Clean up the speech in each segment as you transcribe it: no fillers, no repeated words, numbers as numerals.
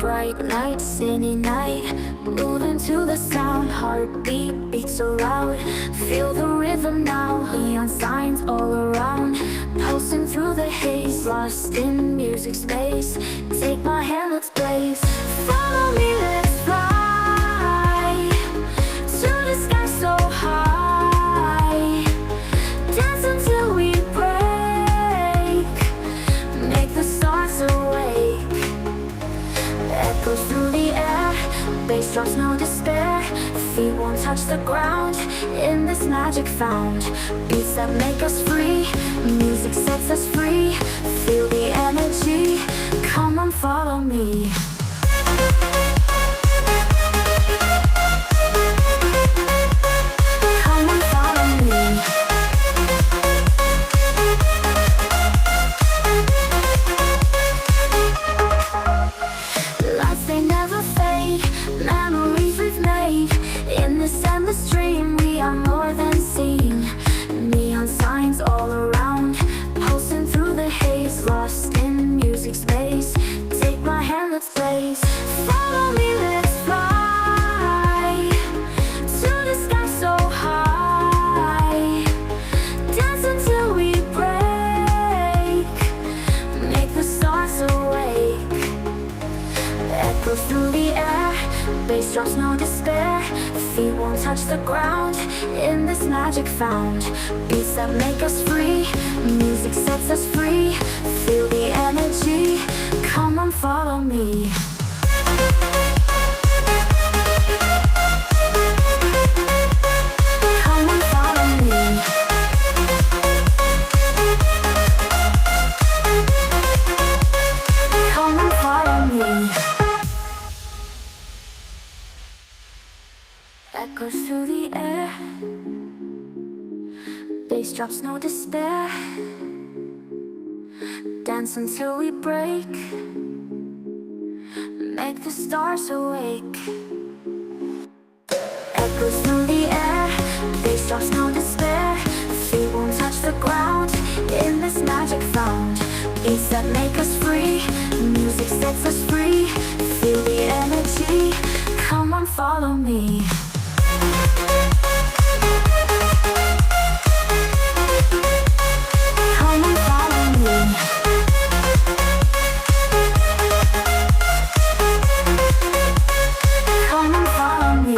bright night, city night, moving to the sound, heartbeat beats so loud. Feel the rhythm now, neon signs all around, pulsing through the haze, lost in music space. Take my hand, let's blaze. Follow me, let's fly to the sky so high. Dance until we break, make the stars awake. Echoes through the air, bass drops, no despair. Feet won't touch the ground, in this magic found. Beats that make us free, music sets us free. Feel the energy, come on, follow me. Come on, follow me. Lights, they never fade, memories we've made. In this endless dream, we are more than seen. Neon signs all around, pulsing through the haze, lost in music space. Take my hand, let's blaze. Follow me, let's fly to the sky so high. Dance until we break, make the stars awake. Echoes through the air, bass drops, no despair. Feet won't touch the ground, in this magic found. Beats that make us free, music sets us free. Feel the energy, come on, follow me. Come on, follow me. Come on, follow me. Echoes through the air, bass drops, no despair. Dance until we break, make the stars awake. Echoes through the air, bass drops, no despair. Feet won't touch the ground, in this magic found. Beats that make us free, music sets us free. Feel the energy, come on, follow me. Come on, follow me. Come on, follow me.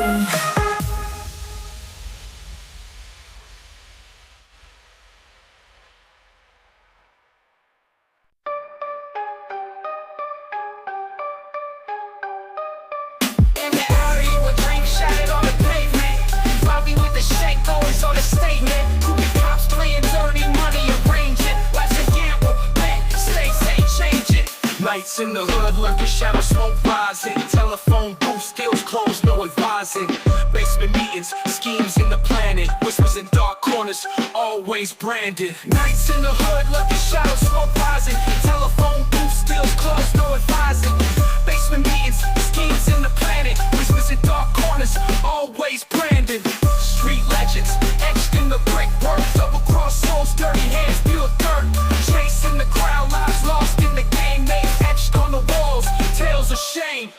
In the party with drinks shattered on the pavement. Bobby with the shank always on a statement. Groupie pops playing dirty money, arranging. Life's a gamble, bet, stakes ain't changing. Nights in the hood, lurking shadow, smoke rising. Telephone booth, skills closed, no advising. Basement meetings, schemes in the planet. Whispers in dark corners, always branded. Nights in the hood, lurking shadow, smoke rising. Telephone booth, skills closed, no advising. Basement meetings, schemes in the planet. Whispers in dark corners, always branded. Street legends, etched in the brickwork. Double cross souls, dirty hands, pure dirt. Chasing the crowd, lives lost in the game. Name etched on the walls, tales of shame.